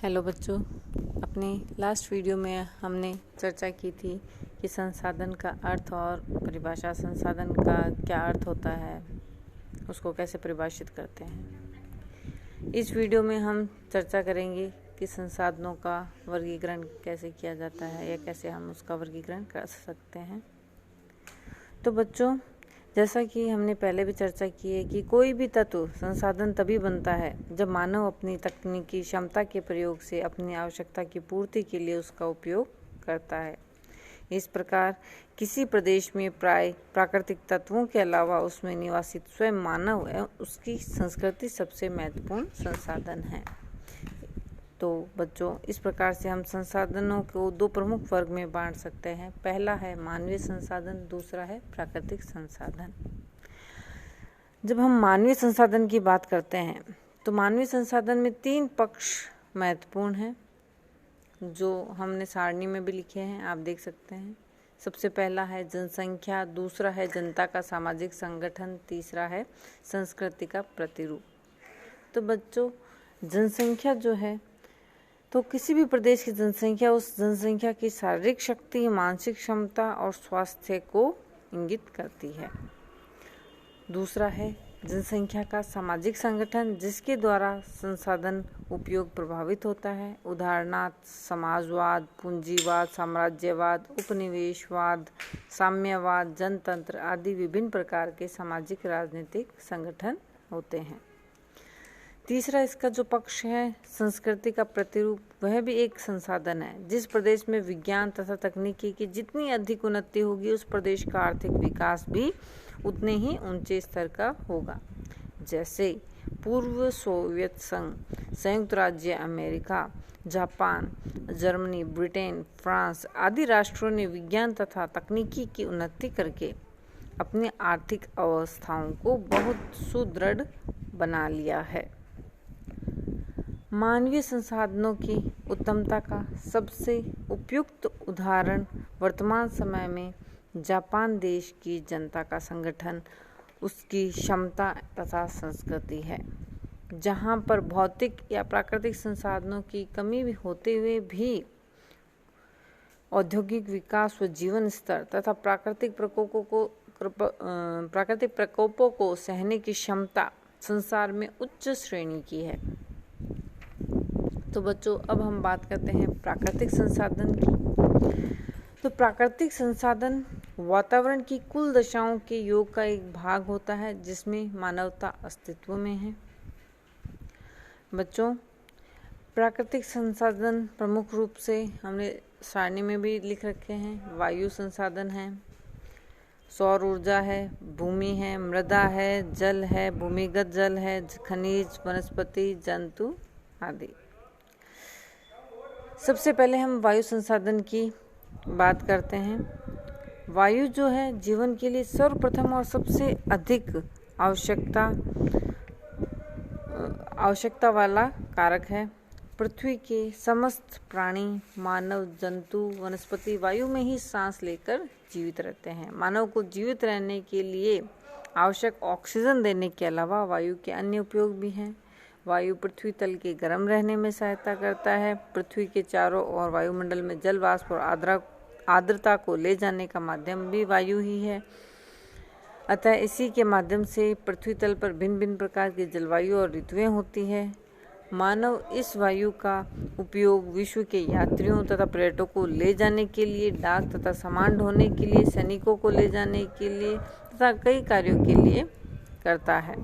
Hello बच्चों, अपने last video में हमने चर्चा की थी कि संसाधन का अर्थ और परिभाषा। संसाधन का क्या अर्थ होता है, उसको कैसे परिभाषित करते हैं। इस वीडियो में हम चर्चा करेंगे कि संसाधनों का वर्गीकरण कैसे किया जाता है या कैसे हम उसका वर्गीकरण कर सकते हैं। तो बच्चों, जैसा कि हमने पहले भी चर्चा की है कि कोई भी तत्व संसाधन तभी बनता है जब मानव अपनी तकनीकी क्षमता के प्रयोग से अपनी आवश्यकता की पूर्ति के लिए उसका उपयोग करता है। इस प्रकार किसी प्रदेश में प्राय प्राकृतिक तत्वों के अलावा उसमें निवासित स्वयं मानव एवं उसकी संस्कृति सबसे महत्वपूर्ण संसाधन है। तो बच्चों, इस प्रकार से हम संसाधनों को दो प्रमुख वर्ग में बांट सकते हैं। पहला है मानवीय संसाधन, दूसरा है प्राकृतिक संसाधन। जब हम मानवीय संसाधन की बात करते हैं तो मानवीय संसाधन में तीन पक्ष महत्वपूर्ण हैं, जो हमने सारणी में भी लिखे हैं, आप देख सकते हैं। सबसे पहला है जनसंख्या, दूसरा है जनता का सामाजिक संगठन, तीसरा है संस्कृति का प्रतिरूप। तो बच्चों, जनसंख्या जो है तो किसी भी प्रदेश की जनसंख्या उस जनसंख्या की शारीरिक शक्ति, मानसिक क्षमता और स्वास्थ्य को इंगित करती है। दूसरा है जनसंख्या का सामाजिक संगठन, जिसके द्वारा संसाधन उपयोग प्रभावित होता है। उदाहरणार्थ समाजवाद, पूंजीवाद, साम्राज्यवाद, उपनिवेशवाद, साम्यवाद, जनतंत्र आदि विभिन्न प्रकार के सामाजिक राजनीतिक संगठन होते हैं। तीसरा इसका जो पक्ष है संस्कृति का प्रतिरूप, वह भी एक संसाधन है। जिस प्रदेश में विज्ञान तथा तकनीकी की जितनी अधिक उन्नति होगी, उस प्रदेश का आर्थिक विकास भी उतने ही ऊंचे स्तर का होगा। जैसे पूर्व सोवियत संघ, संयुक्त राज्य America, Japan, Germany, Britain, France आदि राष्ट्रों ने विज्ञान तथा तकनीकी की उन्नति करके अपनी आर्थिक अवस्थाओं को बहुत सुदृढ़ बना लिया है। मानवीय संसाधनों की उत्तमता का सबसे उपयुक्त उदाहरण वर्तमान समय में जापान देश की जनता का संगठन, उसकी क्षमता तथा संस्कृति है। जहां पर भौतिक या प्राकृतिक संसाधनों की कमी भी होते हुए भी औद्योगिक विकास व जीवन स्तर तथा प्राकृतिक प्रकोपों को सहने की क्षमता संसार में उच्च श्रेणी की है। तो बच्चों, अब हम बात करते हैं प्राकृतिक संसाधन की। तो प्राकृतिक संसाधन वातावरण की कुल दशाओं के योग का एक भाग होता है, जिसमें मानवता अस्तित्व में है। बच्चों, प्राकृतिक संसाधन प्रमुख रूप से हमने सारणी में भी लिख रखे हैं। वायु संसाधन है, सौर ऊर्जा है, भूमि है, मृदा है, जल है, भूमिगत जल है, खनिज, वनस्पति, जंतु आदि। सबसे पहले हम वायु संसाधन की बात करते हैं। वायु जो है जीवन के लिए सर्वप्रथम और सबसे अधिक आवश्यकता वाला कारक है। पृथ्वी के समस्त प्राणी, मानव, जंतु, वनस्पति वायु में ही सांस लेकर जीवित रहते हैं। मानव को जीवित रहने के लिए आवश्यक ऑक्सीजन देने के अलावा वायु के अन्य उपयोग भी हैं। वायु पृथ्वी तल के गर्म रहने में सहायता करता है। पृथ्वी के चारों ओर वायुमंडल में जल वाष्प और आर्द्रता को ले जाने का माध्यम भी वायु ही है। अतः इसी के माध्यम से पृथ्वी तल पर भिन्न भिन्न प्रकार की जलवायु और ऋतुएं होती है। मानव इस वायु का उपयोग विश्व के यात्रियों तथा पर्यटकों को ले जाने के लिए, डाक तथा सामान ढोने के लिए, सैनिकों को ले जाने के लिए तथा कई कार्यों के लिए करता है।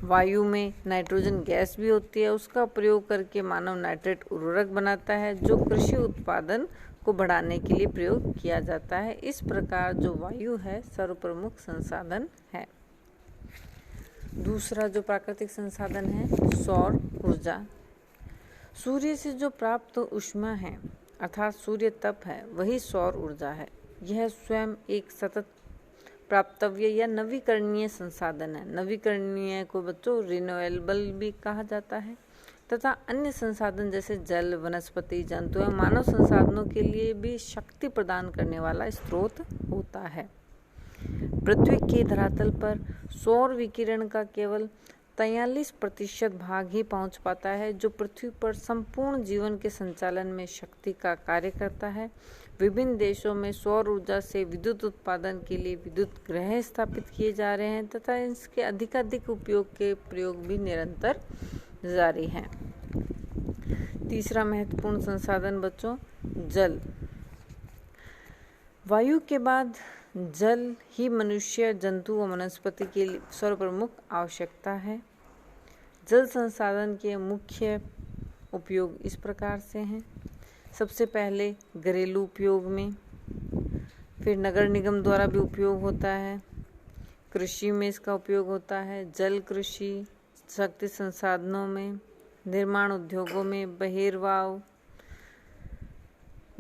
वायु में नाइट्रोजन गैस भी होती है। उसका प्रयोग करके मानव नाइट्रेट उर्वरक बनाता है, जो कृषि उत्पादन को बढ़ाने के लिए प्रयोग किया जाता है। इस प्रकार जो वायु है सर्वप्रमुख संसाधन है। दूसरा जो प्राकृतिक संसाधन है सौर ऊर्जा। सूर्य से जो प्राप्त ऊष्मा है अर्थात सूर्य तप है, वही सौर ऊर्जा है। यह स्वयं एक सतत प्राप्तव्य या नवीकरणीय संसाधन है। नवीकरणीय को बच्चों रिन्यूएबल भी कहा जाता है तथा अन्य संसाधन जैसे जल, वनस्पति, जंतु एवं मानव संसाधनों के लिए भी शक्ति प्रदान करने वाला स्रोत होता है। पृथ्वी के धरातल पर सौर विकिरण का केवल 43% भाग ही पहुंच पाता है, जो पृथ्वी पर संपूर्ण जीवन के संचालन में शक्ति का कार्य करता है। विभिन्न देशों में सौर ऊर्जा से विद्युत उत्पादन के लिए विद्युत ग्रह स्थापित किए जा रहे हैं तथा इसके अधिकाधिक उपयोग के प्रयोग भी निरंतर जारी हैं। तीसरा महत्वपूर्ण संसाधन बच्चों, जल। वायु के बाद जल ही मनुष्य, जंतु व वनस्पति के लिए सर्वप्रमुख आवश्यकता है। जल संसाधन के मुख्य उपयोग इस प्रकार से हैं। सबसे पहले घरेलू उपयोग में, फिर नगर निगम द्वारा भी उपयोग होता है, कृषि में इसका उपयोग होता है, जल कृषि, शक्ति संसाधनों में, निर्माण उद्योगों में, बहिर्वाह,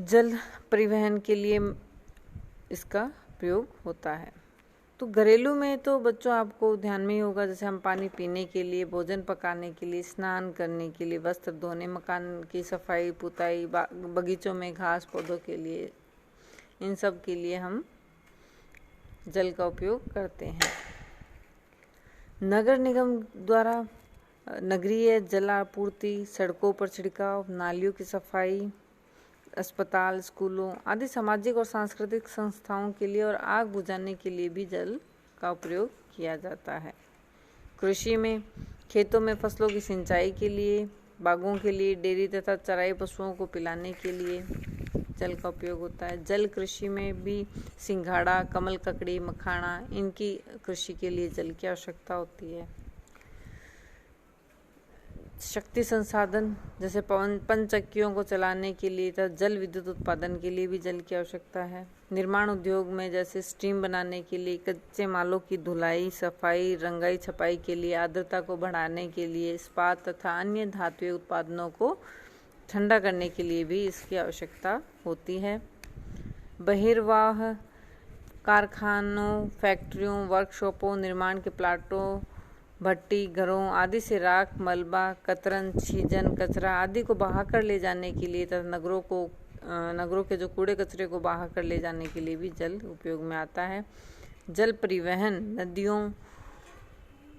जल परिवहन के लिए इसका प्रयोग होता है। तो घरेलू में तो बच्चों आपको ध्यान में ही होगा, जैसे हम पानी पीने के लिए, भोजन पकाने के लिए, स्नान करने के लिए, वस्त्र धोने, मकान की सफाई पुताई, बगीचों में घास पौधों के लिए, इन सब के लिए हम जल का उपयोग करते हैं। नगर निगम द्वारा नगरीय जल आपूर्ति, सड़कों पर छिड़काव, नालियों की सफाई, अस्पताल, स्कूलों आदि सामाजिक और सांस्कृतिक संस्थाओं के लिए और आग बुझाने के लिए भी जल का उपयोग किया जाता है। कृषि में खेतों में फसलों की सिंचाई के लिए, बागों के लिए, डेयरी तथा चराई पशुओं को पिलाने के लिए जल का उपयोग होता है। जल कृषि में भी सिंघाड़ा, कमल ककड़ी, मखाना, इनकी कृषि के लिए जल की आवश्यकता होती है। शक्ति संसाधन, जैसे पनचक्कियों को चलाने के लिए तथा जल विद्युत उत्पादन के लिए भी जल की आवश्यकता है। निर्माण उद्योग में जैसे स्टीम बनाने के लिए, कच्चे मालों की धुलाई, सफाई, रंगाई छपाई के लिए, आर्द्रता को बढ़ाने के लिए, इस्पात तथा अन्य धातुएं उत्पादनों को ठंडा करने के लिए भी इसकी आवश्यकता होती है। बहिर्वाह, कारखानों, फैक्ट्रियों, वर्कशॉपों, निर्माण के प्लाटों, भट्टी, घरों आदि से राख, मलबा, कतरन, छीजन, कचरा आदि को बहाकर ले जाने के लिए तथा नगरों के जो कूड़े कचरे को बहाकर ले जाने के लिए भी जल उपयोग में आता है। जल परिवहन, नदियों,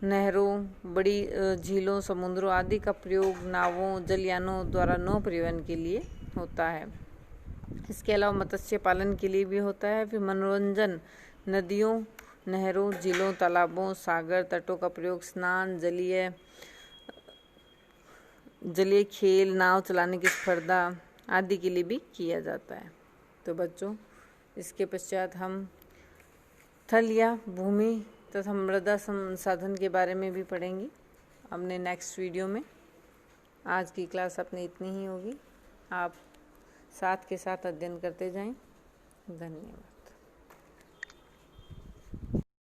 नहरों, बड़ी झीलों, समुद्रों आदि का प्रयोग नावों, जलयानों द्वारा नौ परिवहन के लिए होता है। इसके अलावा मत्स्य पालन के लिए भी होता है। फिर मनोरंजन, नदियों, नहरों, झीलों, तालाबों, सागर तटों का प्रयोग स्नान, जलीय खेल, नाव चलाने की स्पर्धा आदि के लिए भी किया जाता है। तो बच्चों, इसके पश्चात हम थल या भूमि तथा मृदा संसाधन के बारे में भी पढ़ेंगे अपने नेक्स्ट वीडियो में। आज की क्लास अपनी इतनी ही होगी। आप साथ के साथ अध्ययन करते जाएं। धन्यवाद।